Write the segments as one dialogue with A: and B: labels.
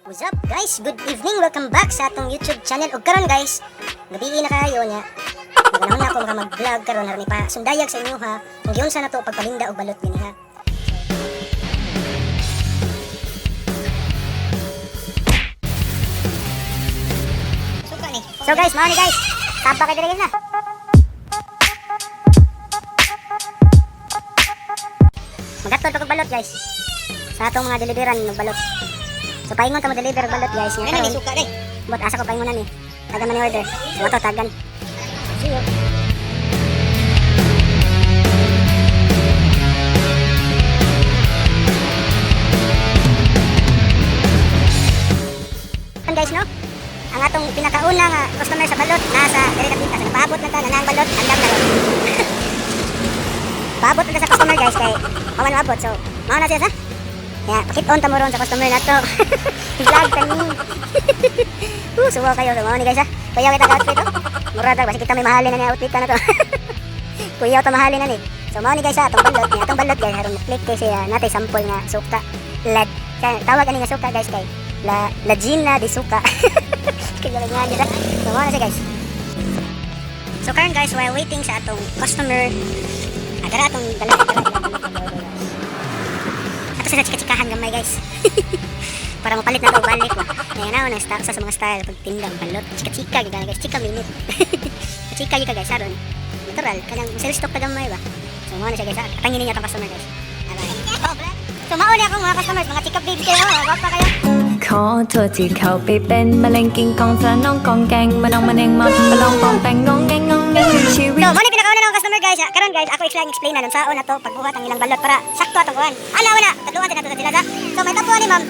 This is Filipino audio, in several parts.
A: What's up guys? Good evening! Welcome back sa atong YouTube channel. Ug karon guys, gabi na kayo nya. Naganahon na ako maka mag-vlog karon haron pa sundayag sa inyo ha. Kung giunsa na to pagpalinda og balot gini ha. Suka ni. So guys, mao ni guys. Tapa kay dire na. Magatod pa kog balot guys. Sa atong mga deliveran ng balot. So paingon ta mo deliver balot guys. Ano ni suka ni? Bot asa ko paingon na ni. Tagan man ni order. So ato tagan. See you. Guys no? Ang atong pinakauna nga customer sa balot nasa diri kapita sa napaabot na ta na ang balot andam na ron. Paabot na sa customer guys kay mawan maabot. So mao na siya sa. Ya, pakit-on ta mo ron sa customer nato. Vlog kami. Suwa kayo sa mao ni guys ha. Kuya kita outfit to. Mura ta basi kita may mahalin na ni outfit na to. Kuya ta mahalin na ni. So mao ni guys ha, atong balot guys haron click kay siya natay sample nga suka. Lad. Kaya tawag ani nga suka guys kay la Gina de suka. Kaya nga nila. So mao na siya guys. So karon guys while waiting sa atong customer, agara atong balot sa chika-chikahan gamay guys. Para mapalit na to balik ba. Ngayon na sa mga style pagtindang balot. Chika-chika gyud guys, chika minute. Chika gyud guys aron. Natural kanang sales stock ta gamay ba. So mo na siya guys. Atangin niya tong customer guys. So mao ni akong mga customers, mga chika baby kayo, gwapa kayo.
B: ขอโทษที่เข้าไปเป็นมะเร็งกินกองเธอน้องกองแกงมาน้องมาเน่งมาลองปองแต่งงงแงงงงแงงชีวิต
A: So mo ni pinakauna ng customer guys. Karon guys ako explain na nun saon na to pagbuhat ang ilang balot para sakto atong kuan. Ala wala, tadluan din nato sa sila sa. So may tapuan ni ma'am.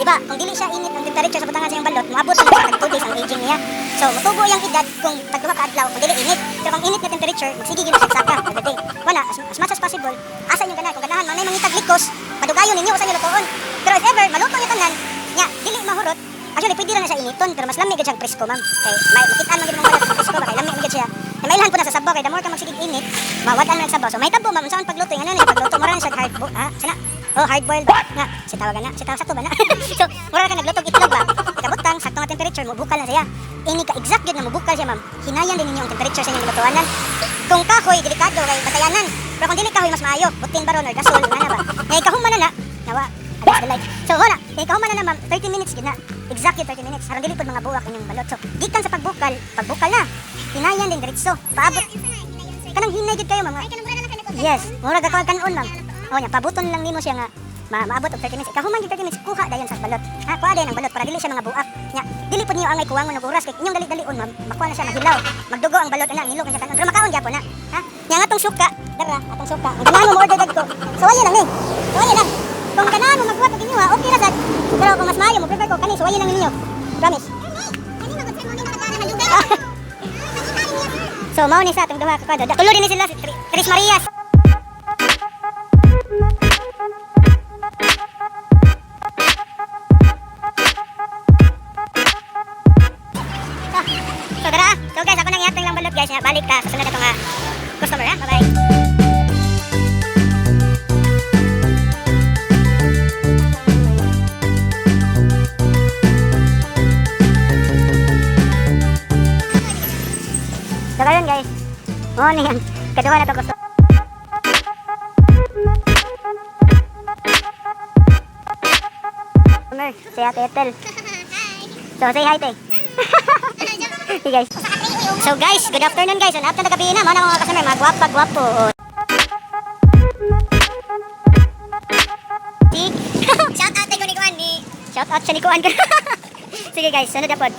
A: Di ba? Kung dili siya init ang temperature sa butangan sa iyong balot, moabot na siya tag 2 days ang aging niya. So mutubo yung edad kung tagduha ka adlaw kung dili init. Pero kung init na temperature, magsige gyud siya saka everything. Wala as much as possible. Asa inyo ganahan kung ganahan man may mangitag likos, padugayon ninyo usa inyo lutoon. Pero if ever maluto niyo tanan, nya dili mahurot. Actually pwede ra na siya initon pero mas lami gid siyang presko ma'am. Kay may makitaan man gid mong balot sa presko ba kay lami gid siya. Mailhan po na sa sabaw kay the more ka magsigig init, mawad na nagsabaw. So may tabo ma'am saan pagluto nga na pagluto mo ra na siya hard sana. Oh, hard boiled ba? Nga, si tawagan na. Si tawag sakto ba na? So, mura ka naglutog itlog ba? Kabutang, sakto nga temperature, mubukal na siya. Ini ka exact yun na mubukal siya, ma'am. Hinayan din ninyo ang temperature sa inyong lutuanan. Kung kahoy, delikado kay batayanan. Pero kung dili kahoy, mas maayo. Butin baron or gasol, nga na ba? Ngayon, kahuman na. Nawa, against the light. So, wala. Ngayon, kahuman na ma'am. 30 minutes gina. Exact yun, 30 minutes. Harang dili po mga buwak inyong balot. So, gikan sa pagbukal na. Hinayan din diretso. Paabot. Kanang hinay gid kayo, ma'am. Yes, mura gakaw kanon, ma'am. Oh, nya pabuton lang nimo siya nga maabot og 30 minutes. Kahuman gyud 30 minutes kuha dayon sa balot. Ha, kuha dayon ang balot para dili siya mga buak. Nya, dili pud niyo angay kuwangon og oras kay inyong dali-dalion ma'am. Makuha na siya mahilaw. Magdugo ang balot ana, nilog na siya kanon. Pero makaon gyapon na. Ha? Nya nga atong suka, dara, atong suka. Ang ganahan mo order dad ko. Suwaye lang ni. Suwaye lang. Kung ganahan mo magbuhat og inyo ha, okay ra sad. Pero kung mas maayo mo prefer ko kani suwaye lang ninyo. Promise. So, mao ni sa atong duha ka kwado. Tulo din ni sila si Tris Marias. So guys, ako nang yatang lang balot guys. Balik ka sa sunod na itong customer ha. Bye-bye. So karon guys. Morning yan. Kaduha na itong customer. Si Ate Ethel. So say hi te. Hey guys. So guys, good afternoon guys. And after nagabi na, mga customer, mga gwapa-gwapo. Shout out tayo ni Kuan ni. Shout out siya ni Kuan. Sige guys, sunod na pod.